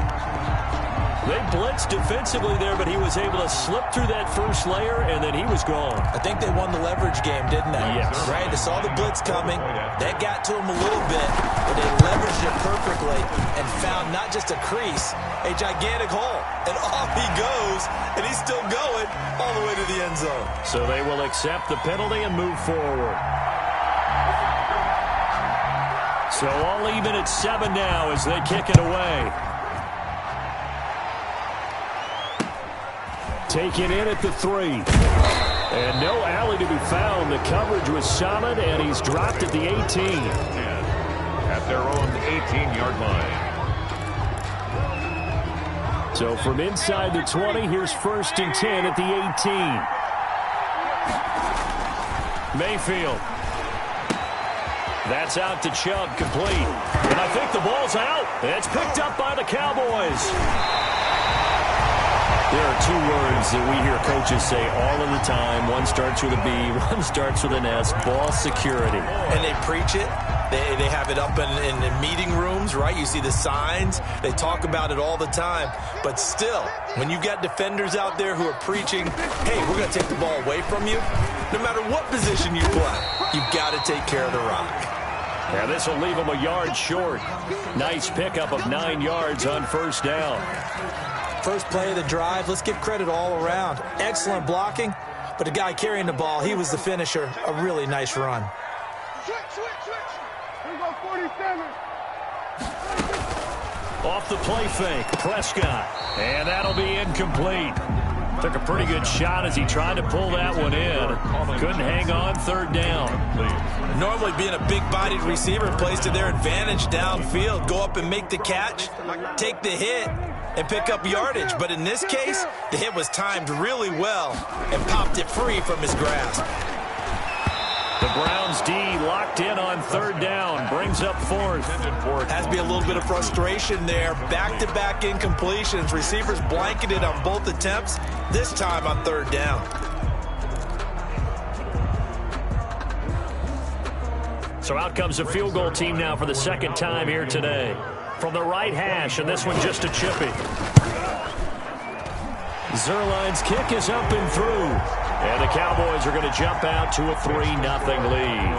They blitzed defensively there, but he was able to slip through that first layer, and then he was gone. I think they won the leverage game, didn't they? Yes. Right? They saw the blitz coming. That got to him a little bit, but they leveraged it perfectly and found not just a crease, a gigantic hole. And off he goes, and he's still going all the way to the end zone. So they will accept the penalty and move forward. So all even at 7 now as they kick it away. Taken in at the 3. And no alley to be found. The coverage was solid, and he's dropped at the 18. At their own 18-yard line. So from inside the 20, here's 1st and 10 at the 18. Mayfield. That's out to Chubb, complete. And I think the ball's out. It's picked up by the Cowboys. There are 2 words that we hear coaches say all of the time. One starts with a B, one starts with an S, ball security. And they preach it. They have it up in meeting rooms, right? You see the signs. They talk about it all the time. But still, when you've got defenders out there who are preaching, hey, we're going to take the ball away from you, no matter what position you play, you've got to take care of the rock. Yeah, this will leave him a yard short. Nice pickup of 9 yards on 1st down. First play of the drive, let's give credit all around. Excellent blocking, but the guy carrying the ball, he was the finisher. A really nice run. Off the play fake, Prescott. And that'll be incomplete. Took a pretty good shot as he tried to pull that one in. Couldn't hang on, 3rd down. Normally being a big-bodied receiver plays to their advantage downfield. Go up and make the catch, take the hit, and pick up yardage. But in this case, the hit was timed really well and popped it free from his grasp. The Browns D locked in on 3rd down, brings up 4th. Has to be a little bit of frustration there. Back-to-back incompletions. Receivers blanketed on both attempts, this time on 3rd down. So out comes a field goal team now for the 2nd time here today. From the right hash, and this one just a chippy. Zerline's kick is up and through. And the Cowboys are going to jump out to a 3-0 lead.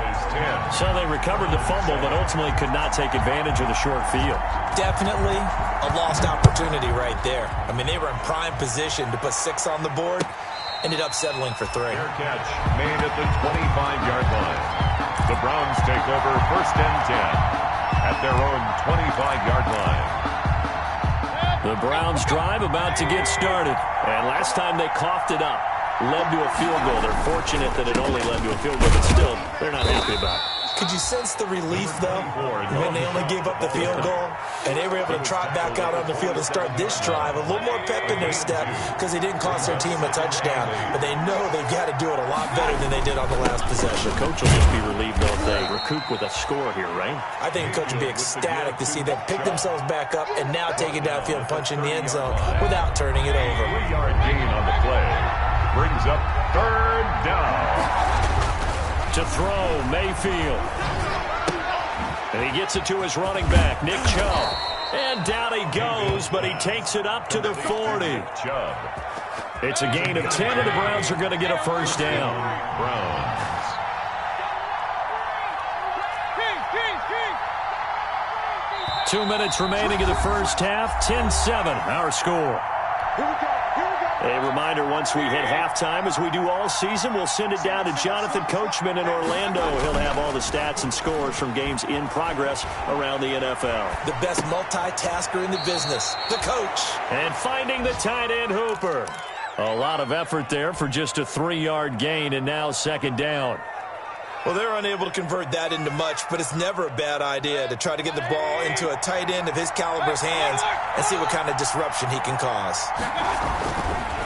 So they recovered the fumble, but ultimately could not take advantage of the short field. Definitely a lost opportunity right there. I mean, they were in prime position to put 6 on the board. Ended up settling for 3. Fair catch made at the 25-yard line. The Browns take over 1st and 10 at their own 25-yard line. The Browns drive about to get started. And last time they coughed it up. Led to a field goal. They're fortunate that it only led to a field goal, but still, they're not happy about it. Could you sense the relief, though, when they only gave up the field goal and they were able to trot back out on the field and start this drive? A little more pep in their step because they didn't cost their team a touchdown, but they know they've got to do it a lot better than they did on the last possession. The coach will just be relieved, though, if they recoup with a score here, right? I think the coach will be ecstatic to see them pick themselves back up and now take it downfield and punch in the end zone without turning it over. 3-yard gain on the play. Brings up 3rd down. To throw, Mayfield. And he gets it to his running back, Nick Chubb. And down he goes, but he takes it up to the 40. Chubb. It's a gain of 10, and the Browns are going to get a 1st down. Browns. Two minutes remaining in the 1st half, 10-7, our score. A reminder, once we hit halftime, as we do all season, we'll send it down to Jonathan Coachman in Orlando. He'll have all the stats and scores from games in progress around the NFL. The best multitasker in the business, the coach. And finding the tight end Hooper. A lot of effort there for just a 3-yard gain, and now 2nd down. Well, they're unable to convert that into much, but it's never a bad idea to try to get the ball into a tight end of his caliber's hands and see what kind of disruption he can cause.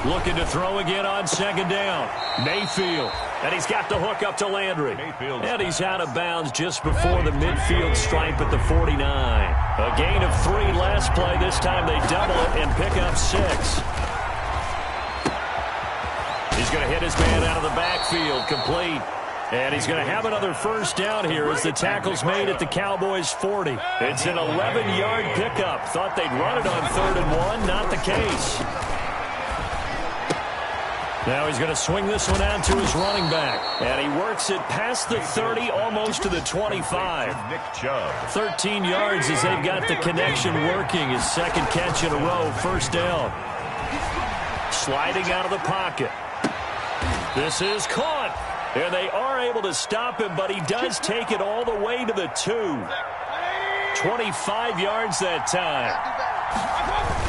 Looking to throw again on 2nd down. Mayfield. And he's got the hook up to Landry. And he's out of bounds just before the midfield stripe at the 49. A gain of 3 last play. This time they double it and pick up 6. He's going to hit his man out of the backfield. Complete. And he's going to have another 1st down here as the tackle's made at the Cowboys' 40. It's an 11-yard pickup. Thought they'd run it on 3rd and 1. Not the case. Now he's going to swing this one out to his running back. And he works it past the 30, almost to the 25. Nick Chubb. 13 yards as they've got the connection working. His 2nd catch in a row, 1st down. Sliding out of the pocket. This is caught. And they are able to stop him, but he does take it all the way to the 2. 25 yards that time.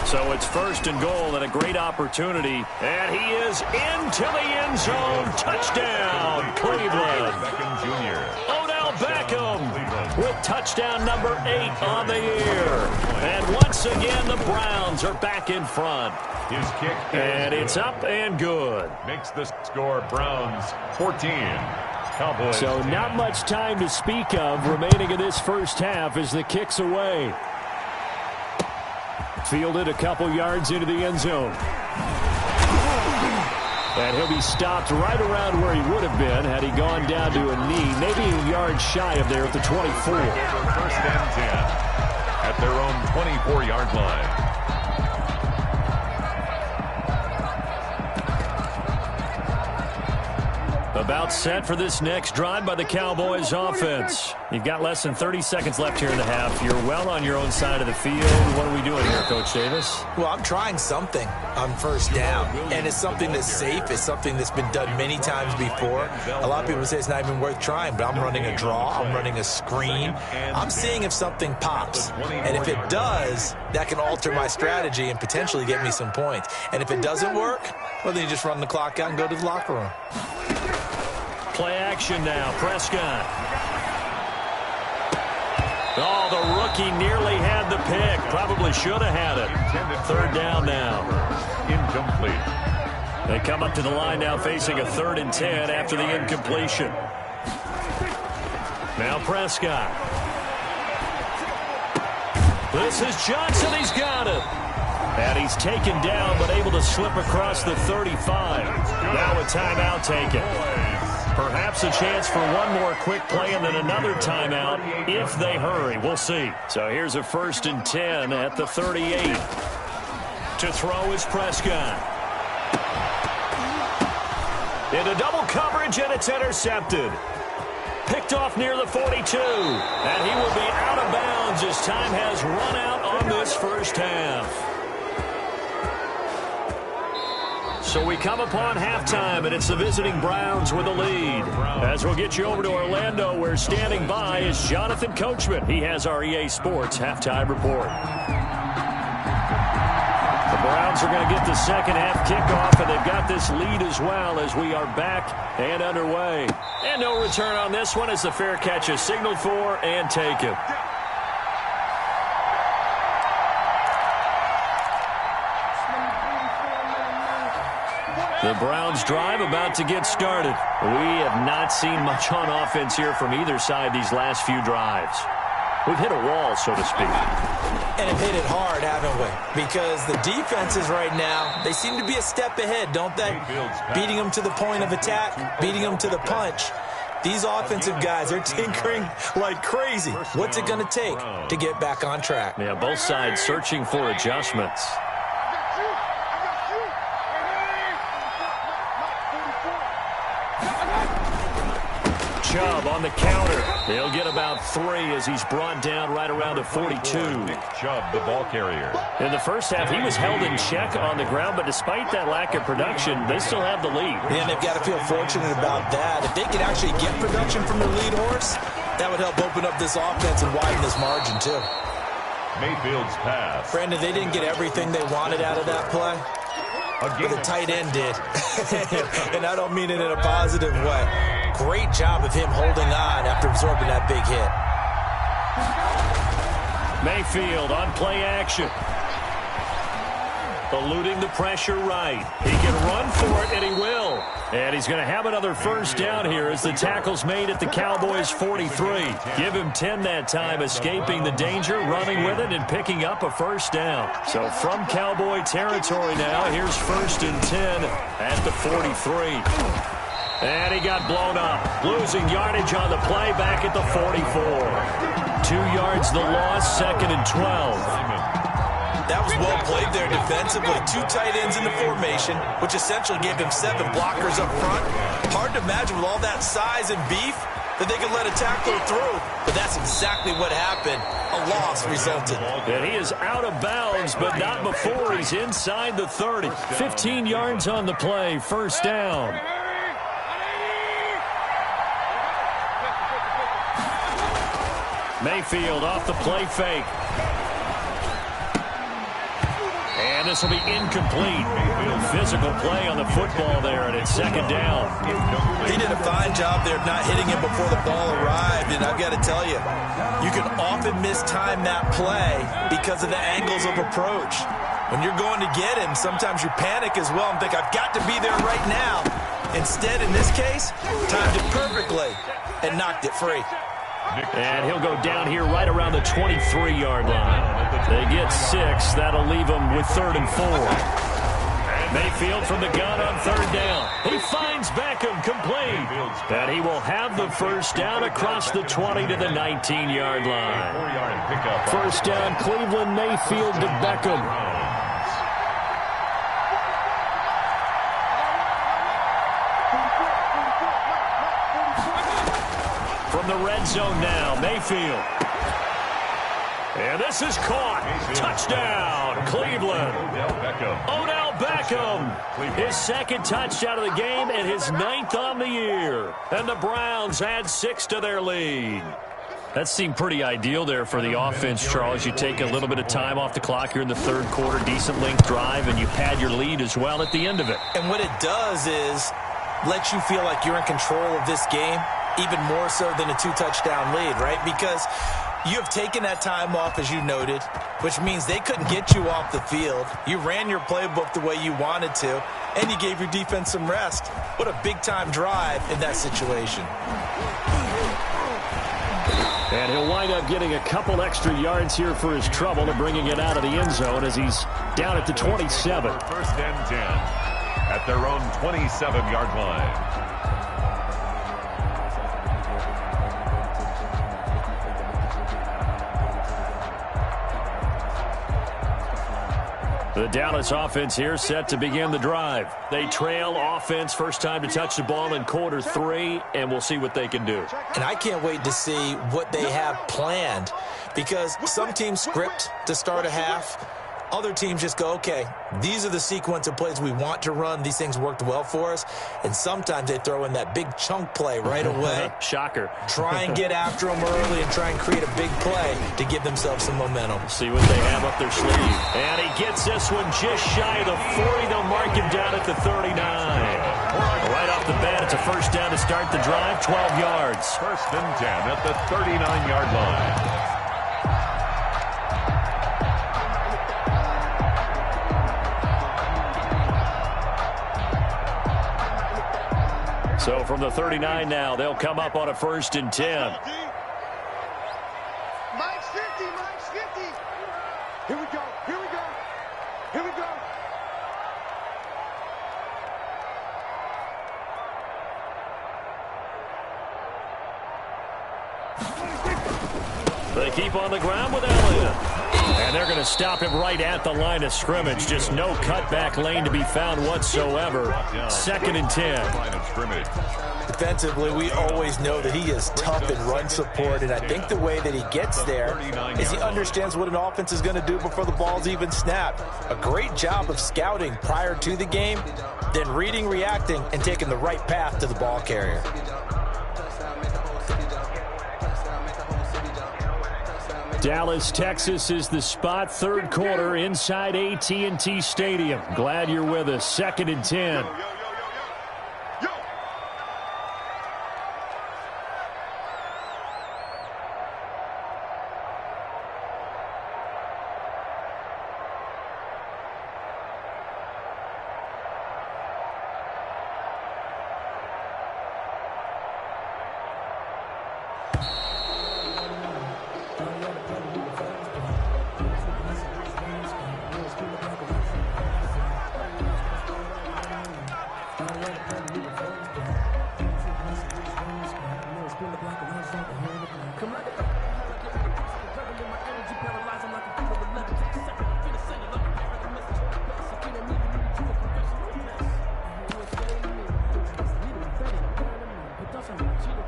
So it's first and goal and a great opportunity. And he is into the end zone. Touchdown, Cleveland. Beckham Jr. Odell Beckham with touchdown number 8 on the year. And once again, the Browns are back in front. His kick and it's up and good. Makes the score Browns 14. Cowboys. So not much time to speak of remaining in this first half as the kick's away. Fielded a couple yards into the end zone. And he'll be stopped right around where he would have been had he gone down to a knee, maybe a yard shy of there at the 24. First and 10 at their own 24-yard line. About set for this next drive by the Cowboys offense. You've got less than 30 seconds left here in the half. You're well on your own side of the field. What are we doing here, Coach Davis? Well, I'm trying something on first down, and it's something that's safe. It's something that's been done many times before. A lot of people say it's not even worth trying, but I'm running a draw. I'm running a screen. I'm seeing if something pops, and if it does, that can alter my strategy and potentially get me some points. And if it doesn't work, well, then you just run the clock out and go to the locker room. Play action now. Prescott. Oh, the rookie nearly had the pick. Probably should have had it. Third down now. Incomplete. They come up to the line now facing a 3rd and 10 after the incompletion. Now Prescott. This is Johnson. He's got it. And he's taken down but able to slip across the 35. Now a timeout taken. Perhaps a chance for one more quick play and then another timeout if they hurry. We'll see. So here's a 1st and 10 at the 38. To throw is Prescott. Into double coverage, and it's intercepted. Picked off near the 42. And he will be out of bounds as time has run out on this first half. So we come upon halftime, and it's the visiting Browns with the lead. As we'll get you over to Orlando, where standing by is Jonathan Coachman. He has our EA Sports halftime report. The Browns are going to get the second half kickoff, and they've got this lead as well as we are back and underway. And no return on this one as the fair catch is signaled for and taken. The Browns drive about to get started. We have not seen much on offense here from either side these last few drives. We've hit a wall, so to speak. And have hit it hard, haven't we? Because the defenses right now, they seem to be a step ahead, don't they? Beating them to the point of attack, beating them to the punch. These offensive guys are tinkering like crazy. What's it going to take to get back on track? Yeah, both sides searching for adjustments. Chubb on the counter. He'll get about 3 as he's brought down right around a 42. Nick Chubb, the ball carrier. In the first half, he was held in check on the ground, but despite that lack of production, they still have the lead. And they've got to feel fortunate about that. If they could actually get production from their lead horse, that would help open up this offense and widen this margin, too. Mayfield's pass. Brandon, they didn't get everything they wanted out of that play. But the tight end did. And I don't mean it in a positive way. Great job of him holding on after absorbing that big hit. Mayfield on play action. Eluding the pressure right. He can run for it, and he will. And he's going to have another first down here as the tackle's made at the Cowboys' 43. Give him 10 that time, escaping the danger, running with it, and picking up a first down. So from Cowboy territory now, here's 1st and 10 at the 43. And he got blown up. Losing yardage on the play back at the 44. 2 yards the loss, 2nd and 12. That was well played there defensively. 2 tight ends in the formation, which essentially gave him 7 blockers up front. Hard to imagine with all that size and beef that they could let a tackler through. But that's exactly what happened. A loss resulted. And he is out of bounds, but not before he's inside the 30. 15 yards on the play, first down. Mayfield off the play fake. And this will be incomplete. Physical play on the football there, and it's second down. He did a fine job there of not hitting him before the ball arrived, and I've got to tell you, you can often mistime that play because of the angles of approach. When you're going to get him, sometimes you panic as well and think, I've got to be there right now. Instead, in this case, timed it perfectly and knocked it free. And he'll go down here right around the 23-yard line. They get 6. That'll leave them with 3rd and 4. Mayfield from the gun on 3rd down. He finds Beckham complete. And he will have the first down across the 20 to the 19-yard line. First down, Cleveland, Mayfield to Beckham. From the red zone now, Mayfield. And this is caught. Touchdown, Cleveland. Odell Beckham. His second touchdown of the game and his 9th on the year. And the Browns add 6 to their lead. That seemed pretty ideal there for the offense, Charles. You take a little bit of time off the clock here in the 3rd quarter, decent length drive, and you pad your lead as well at the end of it. And what it does is let you feel like you're in control of this game, even more so than a 2-touchdown lead, right? Because you have taken that time off, as you noted, which means they couldn't get you off the field. You ran your playbook the way you wanted to, and you gave your defense some rest. What a big-time drive in that situation. And he'll wind up getting a couple extra yards here for his trouble and bringing it out of the end zone as he's down at the 27. First and 10 at their own 27-yard line. The Dallas offense here set to begin the drive. They trail offense first time to touch the ball in quarter 3, and we'll see what they can do. And I can't wait to see what they have planned, because some teams script to start a half. Other teams just go, okay, these are the sequence of plays we want to run. These things worked well for us. And sometimes they throw in that big chunk play right away. Shocker. Try and get after them early and try and create a big play to give themselves some momentum. See what they have up their sleeve. And he gets this one just shy of the 40. They'll mark him down at the 39. Right off the bat, it's a first down to start the drive, 12 yards. First and 10 at the 39-yard line. So from the 39 now, they'll come up on a first and 10. Mike's 50, Mike's 50. Here we go, here we go, here we go. They keep on the ground with Elliott. And they're going to stop him right at the line of scrimmage. Just no cutback lane to be found whatsoever. Second and 10. Defensively, we always know that he is tough in run support, and I think the way that he gets there is he understands what an offense is going to do before the ball's even snapped. A great job of scouting prior to the game, then reading, reacting, and taking the right path to the ball carrier. Dallas, Texas is the spot. 3rd quarter inside AT&T Stadium. Glad you're with us. Second and 10.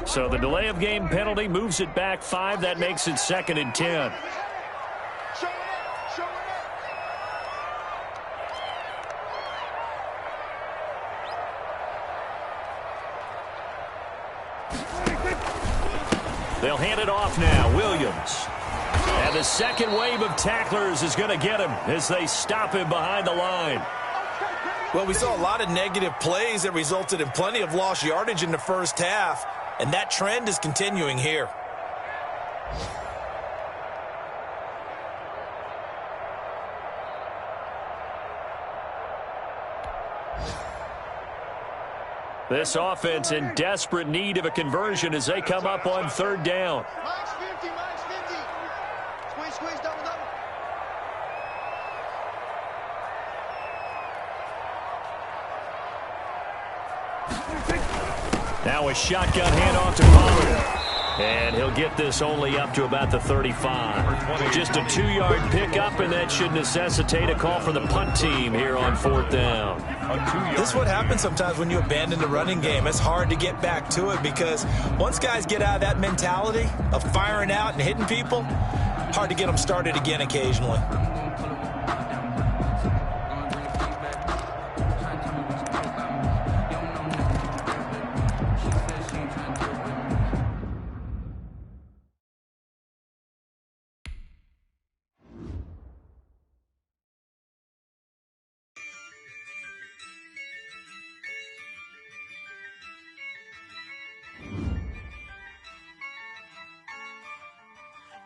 So the delay of game penalty moves it back 5. That makes it second and 10. They'll hand it off now. Williams. And the second wave of tacklers is going to get him as they stop him behind the line. Well, we saw a lot of negative plays that resulted in plenty of lost yardage in the first half, and that trend is continuing here. This offense in desperate need of a conversion as they come up on third down. Max 50, max 50. Squeeze, squeeze, double, double. Now a shotgun handoff to Pollard. And he'll get this only up to about the 35. Just a 2-yard pickup, and that should necessitate a call for the punt team here on fourth down. This is what happens sometimes when you abandon the running game. It's hard to get back to it because once guys get out of that mentality of firing out and hitting people, hard to get them started again occasionally.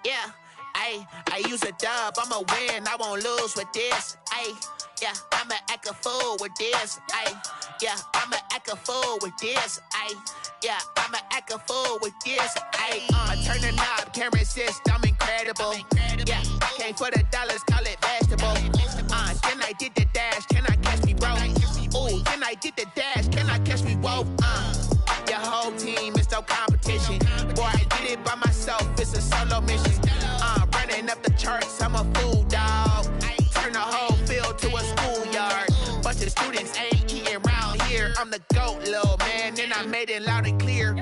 Yeah, I use a dub, I'ma win, I won't lose with this. Yeah, I'ma act a fool with this. Yeah, I'ma act a fool with this. Yeah, I'ma act a fool with this. I turn the knob, can't resist, I'm incredible. Yeah, came for the dollars, call it vegetable. Then I did the dash, can I catch me, bro? Ooh, then I did the dash, can I catch me, whoa? Your whole team is no competition. Boy, I did it by myself, it's a solo mission. Running up the charts, I'm a fool, dog. Turn the whole field to a schoolyard. Bunch of students ain't eating round here. I'm the GOAT, little man, and I made it loud and clear.